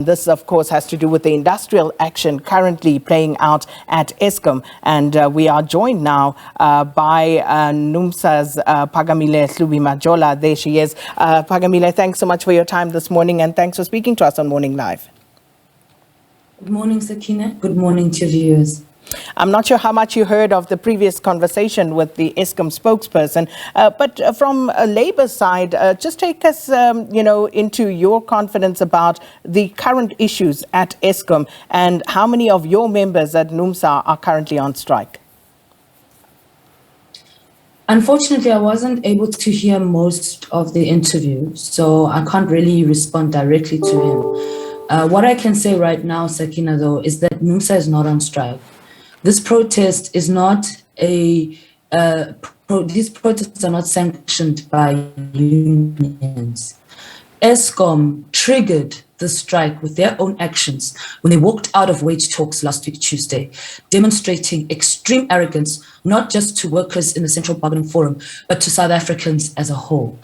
This, of course, has to do with the industrial action currently playing out at Eskom. And we are joined now by Numsa's Phakamile Hlubi-Majola. There she is. Phakamile, thanks so much for your time this morning, and thanks for speaking to us on Morning Live. Good morning, Sakina. Good morning to viewers. I'm not sure how much you heard of the previous conversation with the Eskom spokesperson, but from a Labour side, just take us, into your confidence about the current issues at Eskom and how many of your members at Numsa are currently on strike. Unfortunately, I wasn't able to hear most of the interview, so I can't really respond directly to him. What I can say right now, Sakina, though, is that Numsa is not on strike. This protest is not these protests are not sanctioned by unions. Eskom triggered the strike with their own actions when they walked out of wage talks last week, Tuesday, demonstrating extreme arrogance, not just to workers in the Central Bargaining Forum, but to South Africans as a whole.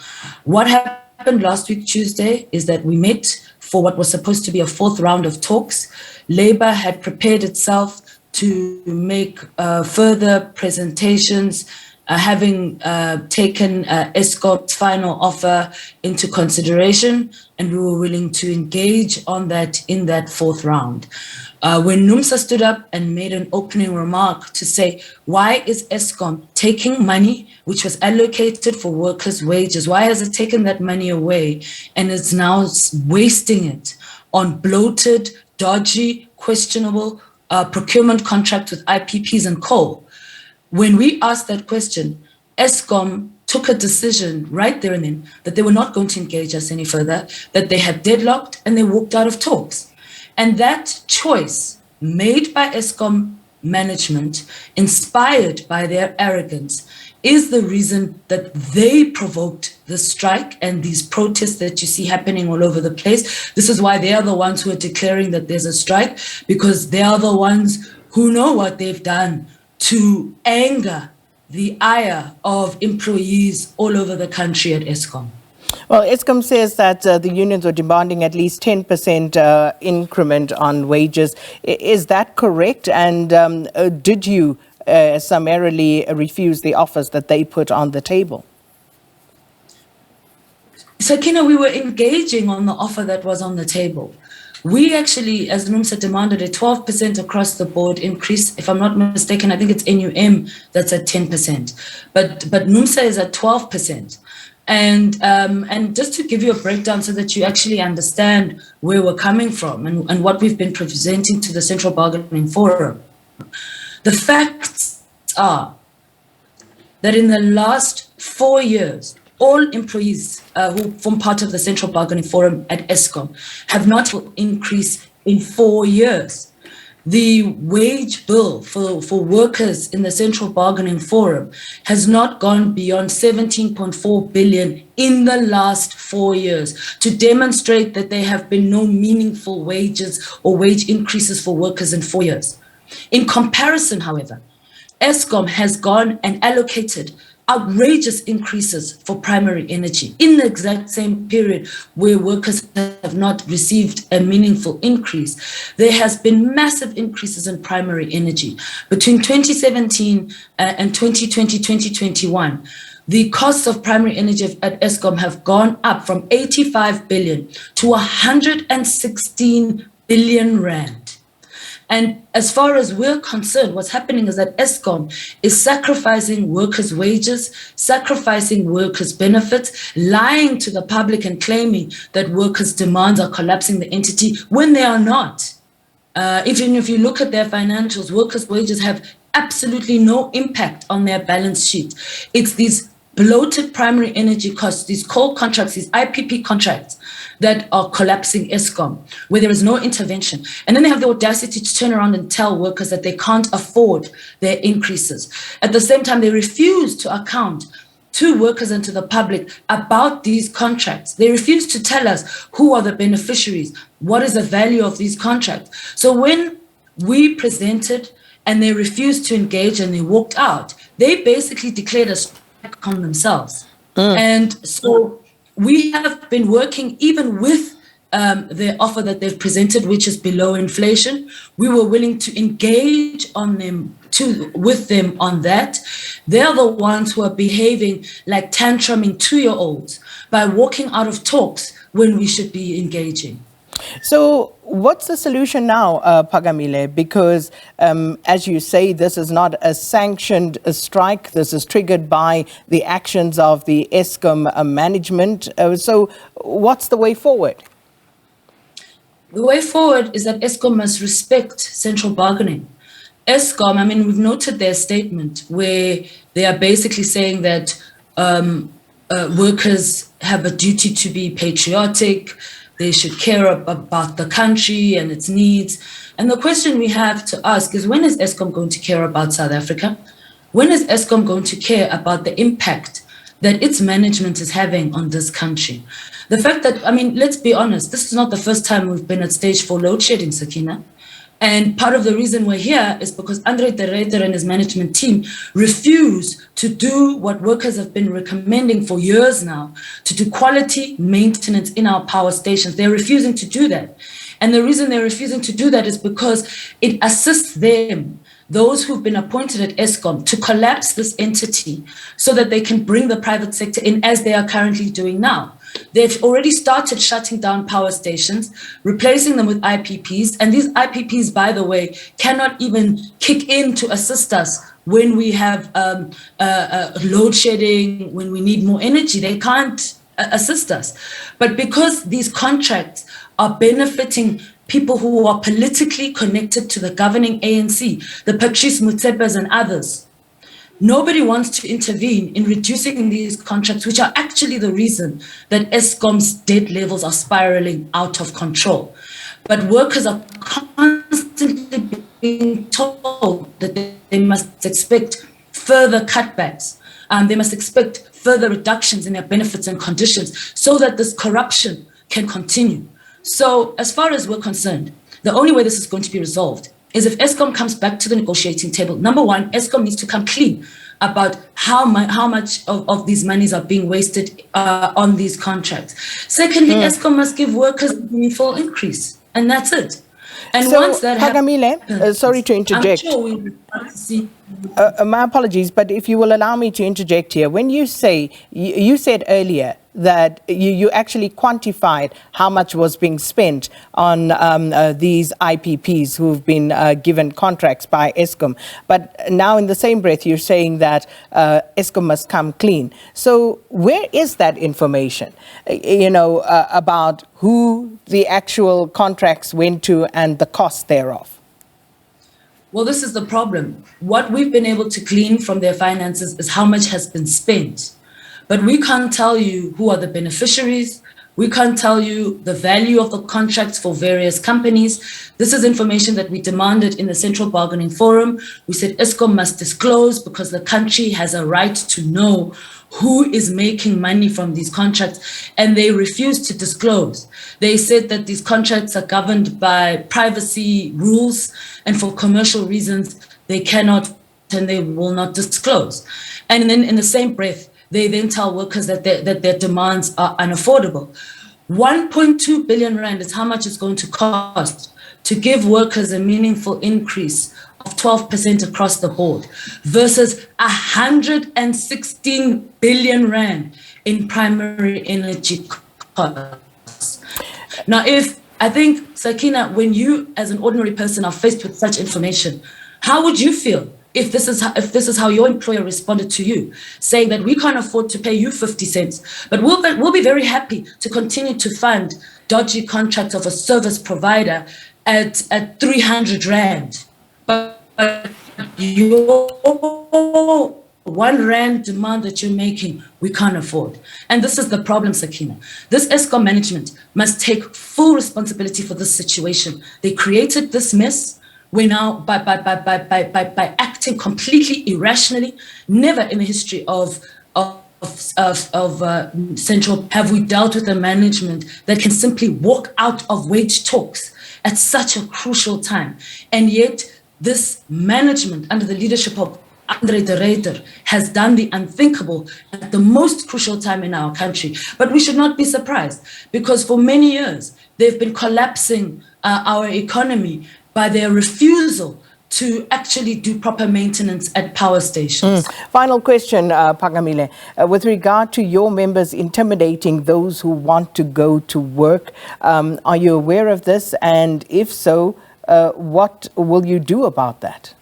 What happened last week, Tuesday, is that we met for what was supposed to be a fourth round of talks. Labour had prepared itself to make further presentations, having taken Eskom's final offer into consideration, and we were willing to engage on that in that fourth round. When Numsa stood up and made an opening remark to say, why is Eskom taking money which was allocated for workers' wages? Why has it taken that money away and is now wasting it on bloated, dodgy, questionable procurement contract with IPPs and coal? When we asked that question, Eskom took a decision right there and then that they were not going to engage us any further, that they had deadlocked, and they walked out of talks. And that choice made by Eskom management, inspired by their arrogance, is the reason that they provoked the strike and these protests that you see happening all over the place. This is why they are the ones who are declaring that there's a strike, because they are the ones who know what they've done to anger the ire of employees all over the country at Eskom. Well, Eskom says that the unions were demanding at least 10% increment on wages. Is that correct? And did you summarily refuse the offers that they put on the table? Sakina, we were engaging on the offer that was on the table. We actually, as Numsa, demanded a 12% across the board increase. If I'm not mistaken, I think it's NUM that's at 10%. But Numsa is at 12%. And just to give you a breakdown so that you actually understand where we're coming from and what we've been presenting to the Central Bargaining Forum. The facts are that in the last 4 years, all employees who form part of the Central Bargaining Forum at Eskom have not increased in 4 years. The wage bill for workers in the Central Bargaining Forum has not gone beyond 17.4 billion in the last 4 years, to demonstrate that there have been no meaningful wages or wage increases for workers in 4 years. In comparison, however, Eskom has gone and allocated outrageous increases for primary energy in the exact same period where workers have not received a meaningful increase. There has been massive increases in primary energy. Between 2017 and 2020-2021, the costs of primary energy at Eskom have gone up from 85 billion to 116 billion rand. And as far as we're concerned, what's happening is that Eskom is sacrificing workers' wages, sacrificing workers' benefits, lying to the public and claiming that workers' demands are collapsing the entity when they are not. Even if you look at their financials, workers' wages have absolutely no impact on their balance sheet. It's these bloated primary energy costs, these coal contracts, these IPP contracts that are collapsing Eskom, where there is no intervention. And then they have the audacity to turn around and tell workers that they can't afford their increases. At the same time, they refuse to account to workers and to the public about these contracts. They refuse to tell us who are the beneficiaries, what is the value of these contracts. So when we presented and they refused to engage and they walked out, they basically declared a strike on themselves. And so we have been working even with their offer that they've presented, which is below inflation. We were willing to engage with them on that. They're the ones who are behaving like tantruming 2-year-olds by walking out of talks when we should be engaging. So what's the solution now, Phakamile? Because as you say, this is not a sanctioned strike. This is triggered by the actions of the Eskom management. So what's the way forward? The way forward is that Eskom must respect central bargaining. Eskom, I mean, we've noted their statement where they are basically saying that workers have a duty to be patriotic. They should care about the country and its needs. And the question we have to ask is, when is Eskom going to care about South Africa? When is Eskom going to care about the impact that its management is having on this country? The fact that, I mean, let's be honest, this is not the first time we've been at stage 4 load shedding, Sakina. And part of the reason we're here is because Andre de Ruyter and his management team refuse to do what workers have been recommending for years now, to do quality maintenance in our power stations. They're refusing to do that. And the reason they're refusing to do that is because it assists them, those who've been appointed at Eskom, to collapse this entity so that they can bring the private sector in, as they are currently doing now. They've already started shutting down power stations, replacing them with IPPs. And these IPPs, by the way, cannot even kick in to assist us when we have load shedding, when we need more energy. They can't assist us. But because these contracts are benefiting people who are politically connected to the governing ANC, the Patrice Mutsepes and others, nobody wants to intervene in reducing these contracts, which are actually the reason that Eskom's debt levels are spiraling out of control. But workers are constantly being told that they must expect further cutbacks. They must expect further reductions in their benefits and conditions so that this corruption can continue. So as far as we're concerned, the only way this is going to be resolved is if Eskom comes back to the negotiating table. Number one, Eskom needs to come clean about how much of these monies are being wasted on these contracts. Secondly, Eskom must give workers a meaningful increase, and that's it. And so, once that Phakamile, sorry to interject. I'm sure we will start to see. My apologies, but if you will allow me to interject here. When you say, you said earlier that you actually quantified how much was being spent on these IPPs who've been given contracts by Eskom. But now in the same breath, you're saying that Eskom must come clean. So where is that information, about who the actual contracts went to and the cost thereof? Well, this is the problem. What we've been able to glean from their finances is how much has been spent. But we can't tell you who are the beneficiaries. We can't tell you the value of the contracts for various companies. This is information that we demanded in the Central Bargaining Forum. We said Eskom must disclose because the country has a right to know who is making money from these contracts, and they refused to disclose. They said that these contracts are governed by privacy rules, and for commercial reasons, they cannot and they will not disclose. And then in the same breath, they then tell workers that their demands are unaffordable. 1.2 billion rand is how much it's going to cost to give workers a meaningful increase of 12% across the board versus 116 billion rand in primary energy costs. Now, I think, Sakina, when you as an ordinary person are faced with such information, how would you feel if this is how your employer responded to you, saying that we can't afford to pay you 50 cents, but we'll be very happy to continue to fund dodgy contracts of a service provider at 300 rand. But your 1 rand demand that you're making, we can't afford. And this is the problem, Sakina. This Eskom management must take full responsibility for this situation. They created this mess. We now, by acting completely irrationally, never in the history of Central have we dealt with a management that can simply walk out of wage talks at such a crucial time. And yet, this management under the leadership of Andre de Ruyter has done the unthinkable at the most crucial time in our country. But we should not be surprised, because for many years, They've been collapsing our economy by their refusal to actually do proper maintenance at power stations. Final question, Phakamile. With regard to your members intimidating those who want to go to work, are you aware of this? And if so, what will you do about that?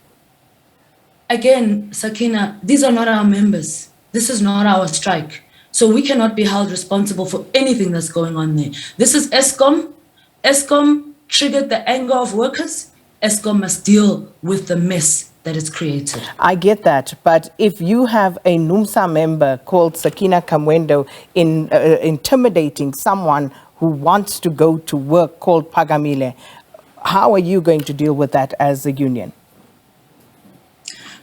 Again, Sakina, these are not our members. This is not our strike. So we cannot be held responsible for anything that's going on there. This is Eskom. Eskom triggered the anger of workers. Eskom must deal with the mess that is created. I get that, but if you have a Numsa member called Sakina Kamwendo intimidating someone who wants to go to work called Phakamile, how are you going to deal with that as a union?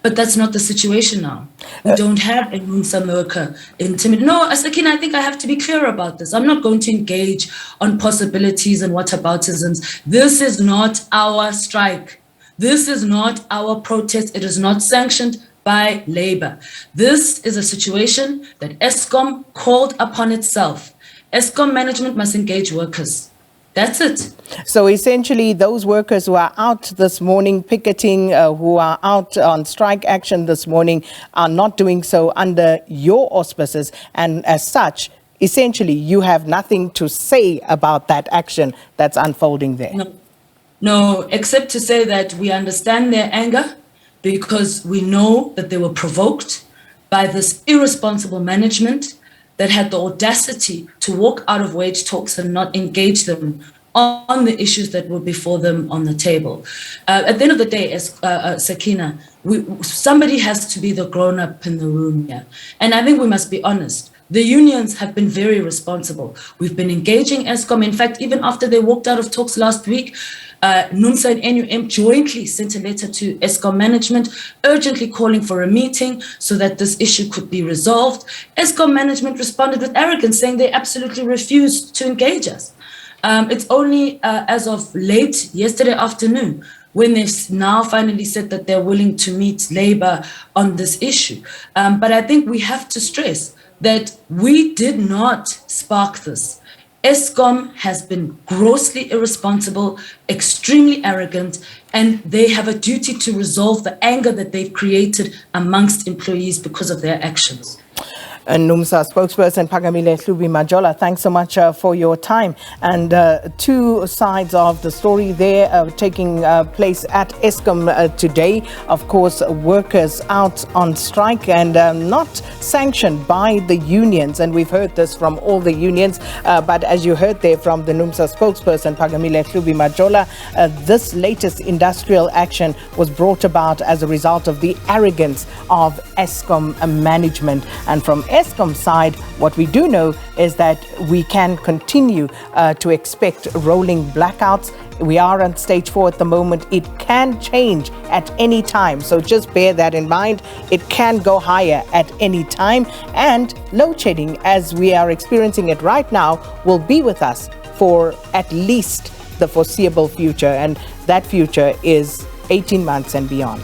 But that's not the situation now. We don't have a Numsa worker intimidated. No, Sakina, I think I have to be clear about this. I'm not going to engage on possibilities and whataboutisms. This is not our strike. This is not our protest. It is not sanctioned by Labour. This is a situation that Eskom called upon itself. Eskom management must engage workers. That's it. So essentially, those workers who are out this morning picketing, who are out on strike action this morning, are not doing so under your auspices. And as such, essentially, you have nothing to say about that action that's unfolding there. No, except to say that we understand their anger because we know that they were provoked by this irresponsible management that had the audacity to walk out of wage talks and not engage them on the issues that were before them on the table. At the end of the day, as Sakina, somebody has to be the grown-up in the room here. And I think we must be honest. The unions have been very responsible. We've been engaging Eskom. In fact, even after they walked out of talks last week, Numsa and NUM jointly sent a letter to Eskom management urgently calling for a meeting so that this issue could be resolved. Eskom management responded with arrogance, saying they absolutely refused to engage us. It's only as of late yesterday afternoon when they've now finally said that they're willing to meet Labour on this issue. But I think we have to stress that we did not spark this. Eskom has been grossly irresponsible, extremely arrogant, and they have a duty to resolve the anger that they've created amongst employees because of their actions. And Numsa spokesperson Phakamile Hlubi-Majola, thanks so much for your time. And two sides of the story there taking place at Eskom today. Of course, workers out on strike and not sanctioned by the unions. And we've heard this from all the unions. But as you heard there from the Numsa spokesperson Phakamile Hlubi-Majola, this latest industrial action was brought about as a result of the arrogance of Eskom management. And from Eskom side, what we do know is that we can continue to expect rolling blackouts. We are on stage 4 at the moment. It can change at any time. So just bear that in mind. It can go higher at any time. And load shedding, as we are experiencing it right now, will be with us for at least the foreseeable future. And that future is 18 months and beyond.